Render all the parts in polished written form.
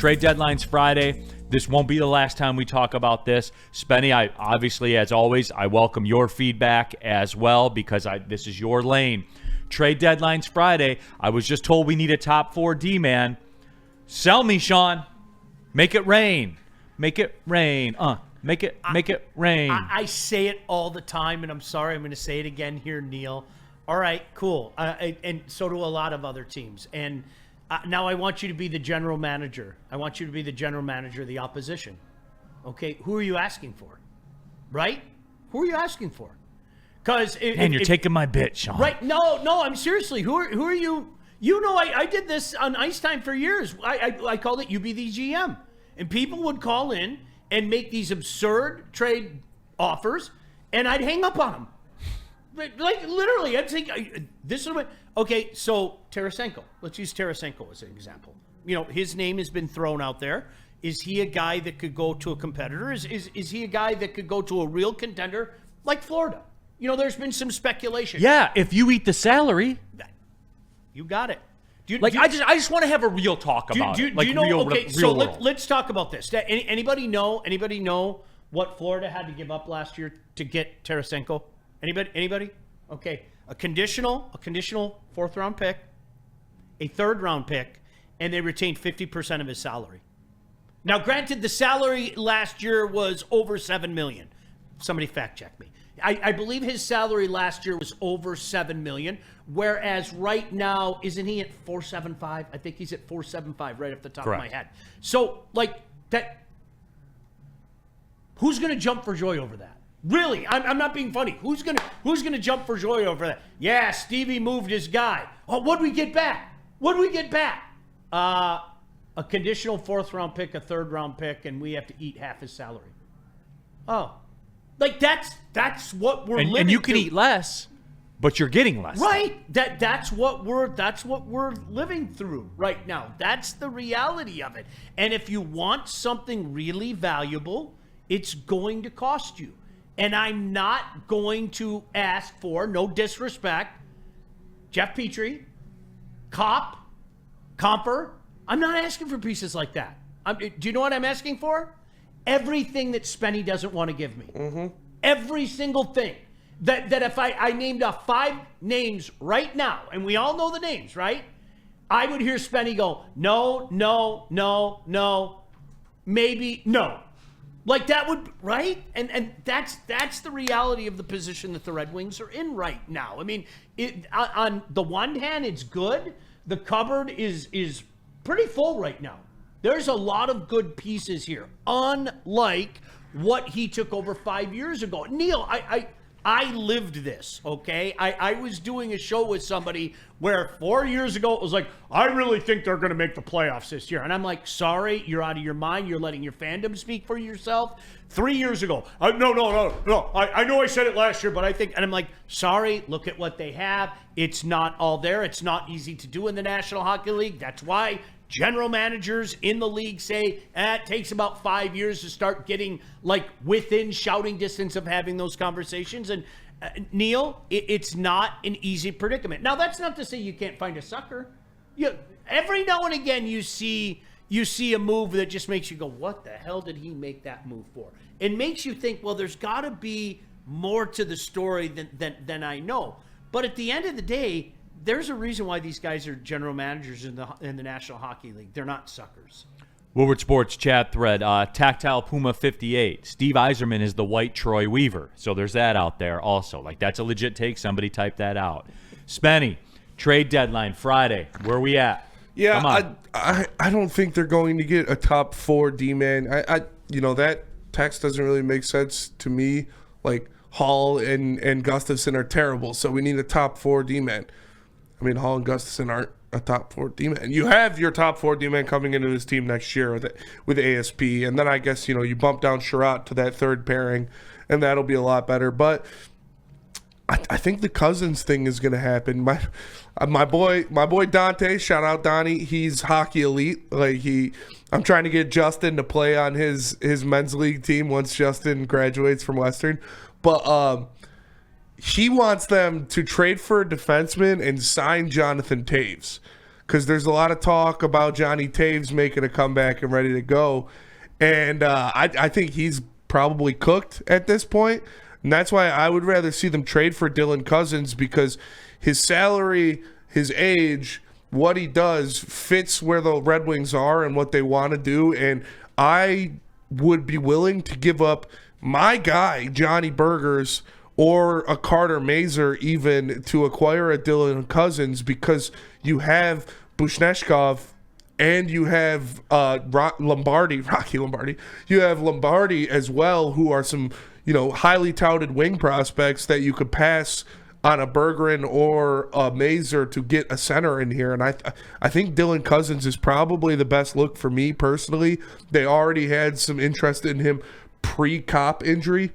Trade deadline's Friday. This won't be the last time we talk about this. Spenny, I obviously, as always, I welcome your feedback as well because this is your lane. Trade deadline's Friday. I was just told we need a top 4 D-man. Sell me, Sean. Make it rain. Make it rain. Make it rain. I say it all the time, and I'm sorry, I'm going to say it again here, Neal. All right, cool. And so do a lot of other teams. And now I want you to be the general manager. I want you to be the general manager of the opposition. Okay, who are you asking for? Right? Who are you asking for? Because you're taking my bit, Sean. Right? No. I'm seriously. Who are you? You know, I did this on Ice Time for years. I called it "You Be the GM," and people would call in and make these absurd trade offers, and I'd hang up on them. Like literally, I'd say, "This is what." Okay, so Tarasenko. Let's use Tarasenko as an example. You know, his name has been thrown out there. Is he a guy that could go to a competitor? Is he a guy that could go to a real contender like Florida? You know, there's been some speculation. Yeah, if you eat the salary. You got it. I just want to have a real talk about it. Do you know? Okay, so world. let's talk about this. Anybody know what Florida had to give up last year to get Tarasenko? Anybody? Okay, a conditional 4th round pick, a 3rd round pick, and they retained 50% of his salary. Now, granted, the salary last year was over $7 million. Somebody fact check me. I believe his salary last year was over $7 million, whereas right now, isn't he at 475? I think he's at 475 right off the top Correct. of my head. So, like that, who's going to jump for joy over that? Really, I'm not being funny. Who's gonna jump for joy over that? Yeah, Stevie moved his guy. Oh, what'd we get back? A conditional 4th round pick, a 3rd round pick, and we have to eat half his salary. Oh. Like that's what we're living. And you can eat less, but you're getting less. Right. That's what we're living through right now. That's the reality of it. And if you want something really valuable, it's going to cost you. And I'm not going to ask for, no disrespect, Jeff Petrie, Comper. I'm not asking for pieces like that. Do you know what I'm asking for? Everything that Spenny doesn't want to give me. Mm-hmm. Every single thing. That if I named off 5 names right now, and we all know the names, right? I would hear Spenny go, no, maybe, no. Like that would, right? And that's the reality of the position that the Red Wings are in right now. I mean, on the one hand, it's good. The cupboard is pretty full right now. There's a lot of good pieces here, unlike what he took over 5 years ago. Neal, I lived this, okay? I was doing a show with somebody where 4 years ago it was like, I really think they're going to make the playoffs this year. And I'm like, sorry, you're out of your mind. You're letting your fandom speak for yourself. 3 years ago, no. I know I said it last year, but I think, and I'm like, sorry, look at what they have. It's not all there. It's not easy to do in the National Hockey League. That's why general managers in the league say it takes about 5 years to start getting like within shouting distance of having those conversations. And Neal, it's not an easy predicament. Now, that's not to say you can't find a sucker. Every now and again you see a move that just makes you go, what the hell did he make that move for? It makes you think, well, there's got to be more to the story than I know. But at the end of the day, there's a reason why these guys are general managers in the National Hockey League. They're not suckers. Woodward Sports chat thread, Tactile Puma 58. Steve Yzerman is the white Troy Weaver. So there's that out there also. Like, that's a legit take. Somebody type that out. Spenny, trade deadline Friday. Where are we at? Yeah, I don't think they're going to get a top 4 D-man. That text doesn't really make sense to me. Like, Hall and Gustafson are terrible, so we need a top 4 D-man. I mean, Hall and Gustafson aren't a top 4 D-man. You have your top 4 D-man coming into this team next year with ASP, and then I guess, you bump down Sherratt to that 3rd pairing, and that'll be a lot better. But I think the Cousins thing is going to happen. My boy Dante, shout out Donnie, he's hockey elite. I'm trying to get Justin to play on his men's league team once Justin graduates from Western. But he wants them to trade for a defenseman and sign Jonathan Taves. because there's a lot of talk about Johnny Taves making a comeback and ready to go. And I think he's probably cooked at this point. And that's why I would rather see them trade for Dylan Cousins, because his salary, his age, what he does fits where the Red Wings are and what they want to do. And I would be willing to give up my guy, Johnny Burgers, or a Carter Mazer even, to acquire a Dylan Cousins, because you have Bushneshkov and you have Rocky Lombardi. You have Lombardi as well, who are some, highly touted wing prospects that you could pass on a Bergeron or a Mazer to get a center in here. And I think Dylan Cousins is probably the best look for me personally. They already had some interest in him pre-Cop injury.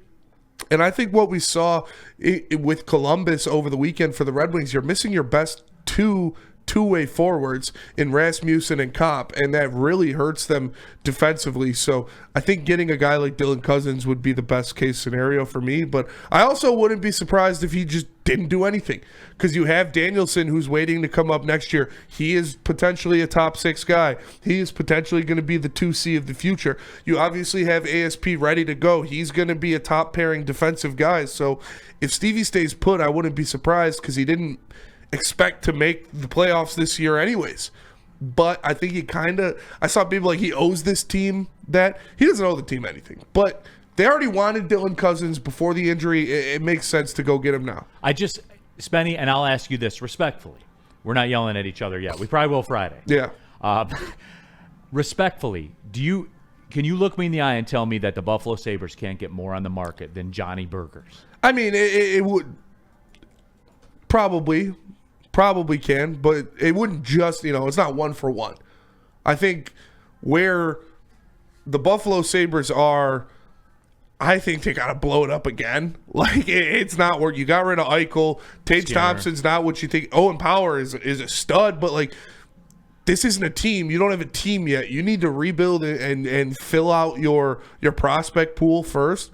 And I think what we saw with Columbus over the weekend for the Red Wings, you're missing your best two-way forwards in Rasmussen and Kopp, and that really hurts them defensively. So I think getting a guy like Dylan Cousins would be the best case scenario for me. But I also wouldn't be surprised if he just didn't do anything, because you have Danielson, who's waiting to come up next year. He is potentially a top 6 guy. He is potentially going to be the 2C of the future. You obviously have ASP ready to go. He's going to be a top pairing defensive guy. So if Stevie stays put, I wouldn't be surprised, because he didn't expect to make the playoffs this year anyways. But I think I saw people like he owes this team that. He doesn't owe the team anything, but they already wanted Dylan Cousins before the injury. It makes sense to go get him now. Spenny, and I'll ask you this respectfully. We're not yelling at each other yet. We probably will Friday. Yeah. Respectfully, can you look me in the eye and tell me that the Buffalo Sabres can't get more on the market than Johnny Burgers? I mean, it would probably can, but it wouldn't just, it's not one for one. I think where the Buffalo Sabres are, I think they got to blow it up again. Like, it's not where you got rid of Eichel. Tage Thompson's not what you think. Owen Power is a stud, but like, this isn't a team. You don't have a team yet. You need to rebuild and fill out your prospect pool first.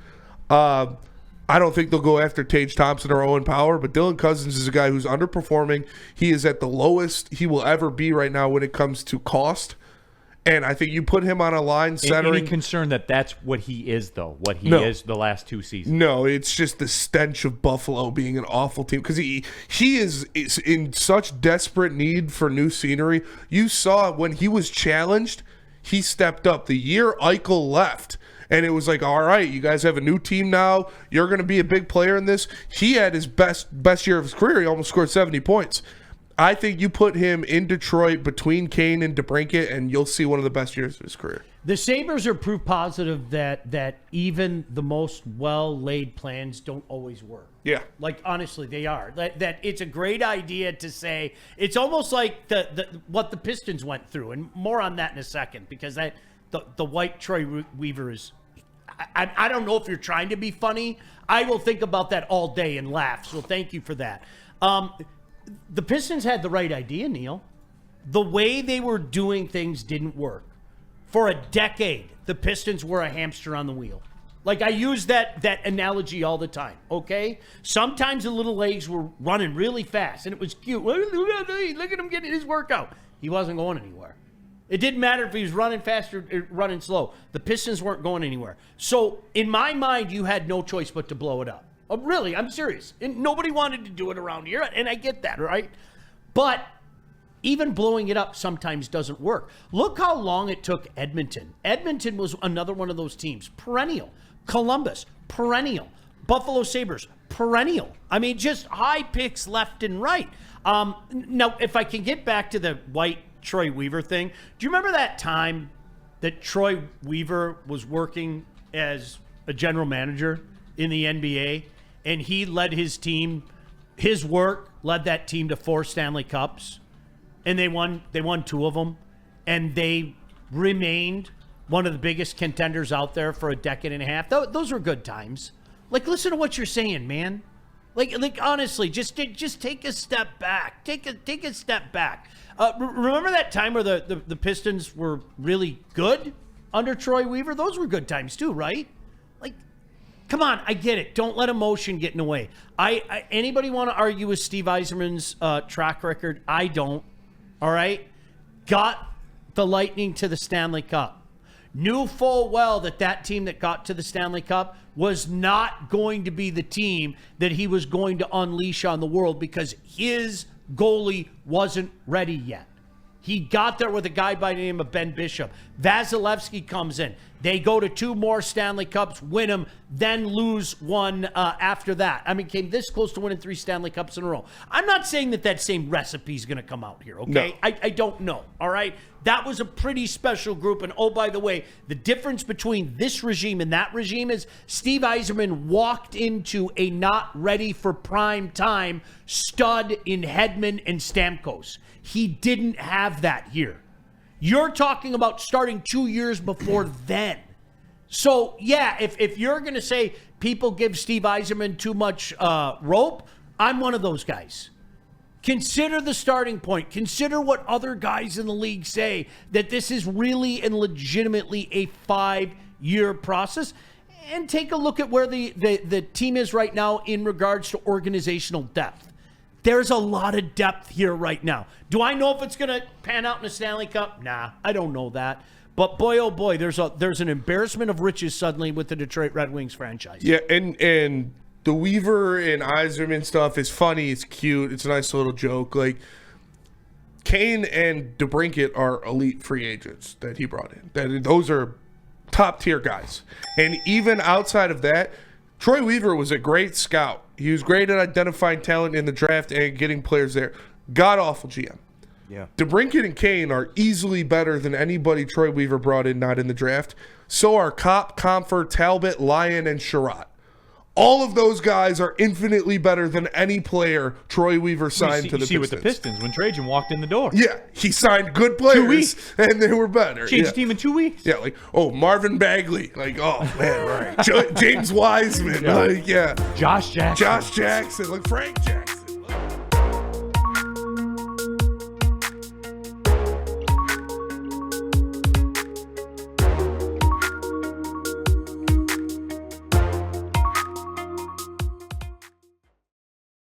I don't think they'll go after Tage Thompson or Owen Power, but Dylan Cousins is a guy who's underperforming. He is at the lowest he will ever be right now when it comes to cost. And I think you put him on a line centering. Any concern that that's what he is, though? What he is the last 2 seasons? No, it's just the stench of Buffalo being an awful team, because he is in such desperate need for new scenery. You saw when he was challenged, he stepped up. The year Eichel left, and it was like, all right, you guys have a new team now. You're going to be a big player in this. He had his best year of his career. He almost scored 70 points. I think you put him in Detroit between Kane and DeBrincat, and you'll see one of the best years of his career. The Sabres are proof positive that even the most well-laid plans don't always work. Yeah. Like, honestly, they are. That it's a great idea to say. It's almost like what the Pistons went through, and more on that in a second, because the white Troy Weaver is... I don't know if you're trying to be funny. I will think about that all day and laugh, so thank you for that. The Pistons had the right idea, Neal. The way they were doing things didn't work. For a decade, the Pistons were a hamster on the wheel. Like, I use that analogy all the time, okay? Sometimes the little legs were running really fast, and it was cute. Look at him getting his workout. He wasn't going anywhere. It didn't matter if he was running fast or running slow. The Pistons weren't going anywhere. So, in my mind, you had no choice but to blow it up. Really, I'm serious. And nobody wanted to do it around here, and I get that, right? But even blowing it up sometimes doesn't work. Look how long it took Edmonton. Edmonton was another one of those teams. Perennial. Columbus. Perennial. Buffalo Sabres. Perennial. I mean, just high picks left and right. Now, if I can get back to the white Troy Weaver thing, do you remember that time that Troy Weaver was working as a general manager in the NBA, and he led his team, his work led that team to 4 Stanley Cups, and they won 2 of them, and they remained one of the biggest contenders out there for a decade and a half. Those were good times. Like, listen to what you're saying, man. Like honestly, just take a step back. Take a step back. Remember that time where the Pistons were really good under Troy Weaver? Those were good times too, right? Like, come on, I get it. Don't let emotion get in the way. Anybody want to argue with Steve Yzerman's track record? I don't. all right, got the Lightning to the Stanley Cup. Knew full well that team that got to the Stanley Cup was not going to be the team that he was going to unleash on the world because his goalie wasn't ready yet. He got there with a guy by the name of Ben Bishop. Vasilevsky comes in. They go to 2 more Stanley Cups, win them, then lose one after that. I mean, came this close to winning 3 Stanley Cups in a row. I'm not saying that same recipe is going to come out here, okay? No. I don't know, all right? That was a pretty special group. And, oh, by the way, the difference between this regime and that regime is Steve Yzerman walked into a not ready for prime time stud in Hedman and Stamkos. He didn't have that here. You're talking about starting 2 years before then. So, yeah, if you're going to say people give Steve Yzerman too much rope, I'm one of those guys. Consider the starting point. Consider what other guys in the league say, that this is really and legitimately a 5-year process. And take a look at where the team is right now in regards to organizational depth. There's a lot of depth here right now. Do I know if it's going to pan out in the Stanley Cup? Nah, I don't know that. But boy, oh boy, there's an embarrassment of riches suddenly with the Detroit Red Wings franchise. Yeah, and the Weaver and Yzerman stuff is funny. It's cute. It's a nice little joke. Like, Kane and DeBrincat are elite free agents that he brought in. Those are top-tier guys. And even outside of that, Troy Weaver was a great scout. He was great at identifying talent in the draft and getting players there. God-awful GM. Yeah. DeBrincat and Kane are easily better than anybody Troy Weaver brought in not in the draft. So are Kopp, Comfort, Talbot, Lyon, and Sherratt. All of those guys are infinitely better than any player Troy Weaver signed to the Pistons. You see with the Pistons when Trajan walked in the door. Yeah, he signed good players, 2 weeks. And they were better. Changed the team in 2 weeks. Yeah, like, Marvin Bagley. Like, oh, man, right. James Wiseman. Yeah. Like, yeah. Josh Jackson. Like Frank Jackson.